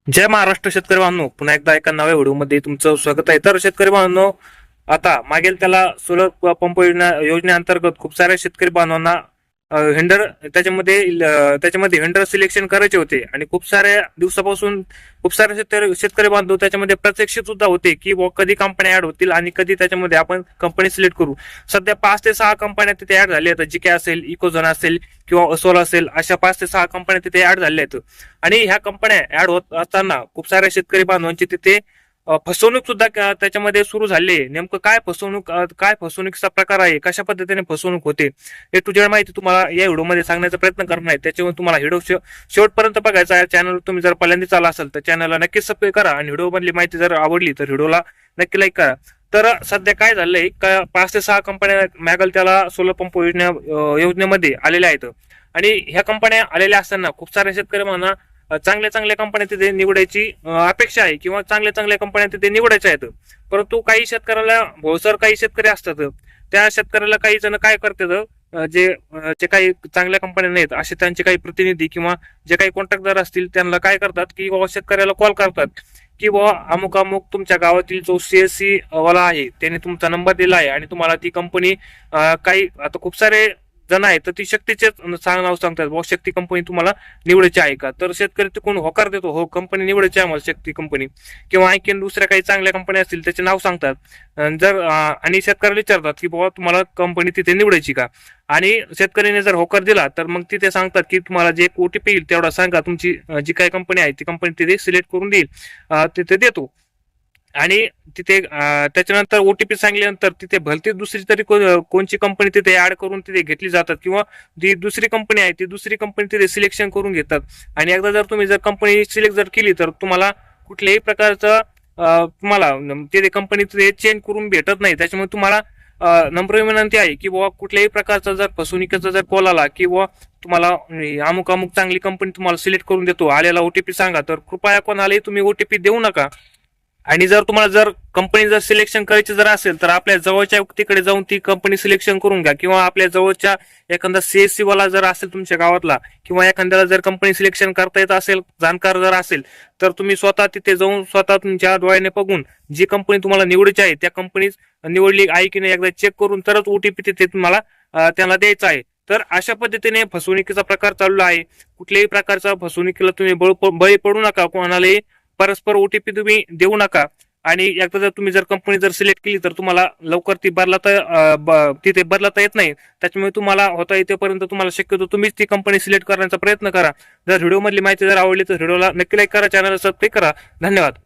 जय महाराष्ट्र शेतकरी बांधव, पुन्हा एकदा एका नव्या व्हिडिओमध्ये तुमचं स्वागत आहे. तर शेतकरी बांधव, आता मागेल त्याला सोलर पंप योजनेअंतर्गत खूप साऱ्या शेतकरी बांधवांना हेंडर त्याच्यामध्ये हेंडर सिलेक्शन करायचे होते आणि खूप साऱ्या दिवसापासून खूप सारे शेतकरी बांधव त्याच्यामध्ये प्रत्यक्षित सुद्धा होते की कधी कंपन्या ऍड होतील आणि कधी त्याच्यामध्ये आपण कंपनी सिलेक्ट करू. सध्या 5 ते 6 कंपन्या तिथे ऍड झाल्या आहेत. जीके असेल, इकोझोन असेल किंवा असोल असेल, अशा 5 ते 6 कंपन्या तिथे ऍड झाल्या आहेत. आणि ह्या कंपन्या ऍड होत असताना खूप साऱ्या शेतकरी बांधवांची तिथे फसवणूक सुद्धा त्याच्यामध्ये सुरू झाली आहे. नेमकं काय फसवणुकीचा प्रकार आहे, कशा पद्धतीने फसवणूक होते, हे टू जेड माहिती तुम्हाला या व्हिडिओमध्ये सांगण्याचा प्रयत्न करणार आहे. त्याच्यामुळे तुम्हाला व्हिडिओ शेवटपर्यंत बघायचा आहे. चॅनल तुम्ही जर पहिल्यांदा आला असाल तर चॅनलला नक्कीच सबस्क्राईब करा आणि व्हिडिओ मधली माहिती जर आवडली तर व्हिडिओला नक्की लाईक करा. तर सध्या काय झालंय का 5 ते 6 कंपन्या मॅगल त्याला सोलर पंप योजनेमध्ये आलेल्या आहेत. आणि ह्या कंपन्या आलेल्या असताना खूप सारे शेतकरी म्हणा चांगल्या चांगल्या कंपन्या तिथे निवडायची अपेक्षा आहे किंवा चांगल्या चांगल्या कंपन्या तिथे निवडायच्या आहेत. परंतु काही शेतकऱ्याला भोळसर काही शेतकरी असतात, त्या शेतकऱ्याला काही जण काय करतात, जे काही चांगल्या कंपन्या नाहीत असे त्यांचे काही प्रतिनिधी किंवा जे काही कॉन्ट्रॅक्टदार असतील त्यांना काय करतात की शेतकऱ्याला कॉल करतात की अमुक अमुक तुमच्या गावातील जो सीएससी वाला आहे त्याने तुमचा नंबर दिला आहे आणि तुम्हाला ती कंपनी काही आता खूप सारे जण आहेत तर ती शक्तीचे नाव सांगतात, शक्ती कंपनी तुम्हाला निवडायची आहे का. तर शेतकरी तिकडून होकार देतो, हो कंपनी निवडायची आहे मला शक्ती कंपनी, किंवा आणखीन दुसऱ्या काही चांगल्या कंपन्या असतील त्याचे नाव सांगतात. आणि शेतकऱ्याला विचारतात की बाबा तुम्हाला कंपनी तिथे निवडायची का. आणि शेतकऱ्याने जर होकार दिला तर मग तिथे सांगतात की तुम्हाला जे ओटीपी येईल तेवढा सांगा, तुमची जी काही कंपनी आहे ती कंपनी तिथे सिलेक्ट करून देईल, तिथे देतो. आणि तिथे त्याच्यानंतर ओटीपी सांगल्यानंतर तिथे भलती दुसरी तरी कोणची कंपनी तिथे ऍड करून तिथे घेतली जातात किंवा जी दुसरी कंपनी आहे ती दुसरी कंपनी तिथे सिलेक्शन करून घेतात. आणि एकदा जर तुम्ही जर कंपनी सिलेक्ट जर केली तर तुम्हाला कुठल्याही प्रकारचं तुम्हाला तिथे कंपनी तिथे चेंज करून भेटत नाही. त्याच्यामुळे तुम्हाला नम्र विनंती आहे की बाबा कुठल्याही प्रकारचा जर फसवणुकीचा जर कॉल आला की बाबा तुम्हाला अमुक अमुक चांगली कंपनी तुम्हाला सिलेक्ट करून देतो, आलेला ओटीपी सांगा, तर कृपया कोणालाही तुम्ही ओटीपी देऊ नका. आणि जर तुम्हाला जर कंपनी जर सिलेक्शन करायची जर असेल तर आपल्या जवळच्या व्यक्तीकडे जाऊन ती कंपनी सिलेक्शन करून घ्या, किंवा आपल्या जवळच्या एखादा सीएससी वाला जर असेल तुमच्या गावातला, किंवा एखाद्याला जर कंपनी सिलेक्शन करता येत असेल, जाणकार जर असेल, तर तुम्ही स्वतः तिथे जाऊन स्वतः तुमच्या डोळ्याने बघून जी कंपनी तुम्हाला निवडायची आहे त्या कंपनी निवडली आहे की नाही एकदा चेक करून तरच ओटीपी तिथे तुम्हाला त्यांना द्यायचा आहे. तर अशा पद्धतीने फसवणुकीचा प्रकार चालू आहे. कुठल्याही प्रकारचा फसवणुकीला तुम्ही बळी पडू नका, कोणालाही परस्पर ओटीपी तुम्ही देऊ नका. आणि एकदा जर तुम्ही जर कंपनी जर सिलेक्ट केली तर तुम्हाला लवकर ती तिथे बदलता येत नाही. त्याच्यामुळे तुम्हाला होता येतेपर्यंत तुम्हाला शक्यतो तुम्हीच ती कंपनी सिलेक्ट करण्याचा प्रयत्न करा. जर व्हिडिओ मधली माहिती जर आवडली तर व्हिडिओला नक्की लाईक करा, चॅनलला सबस्क्राईब करा. धन्यवाद.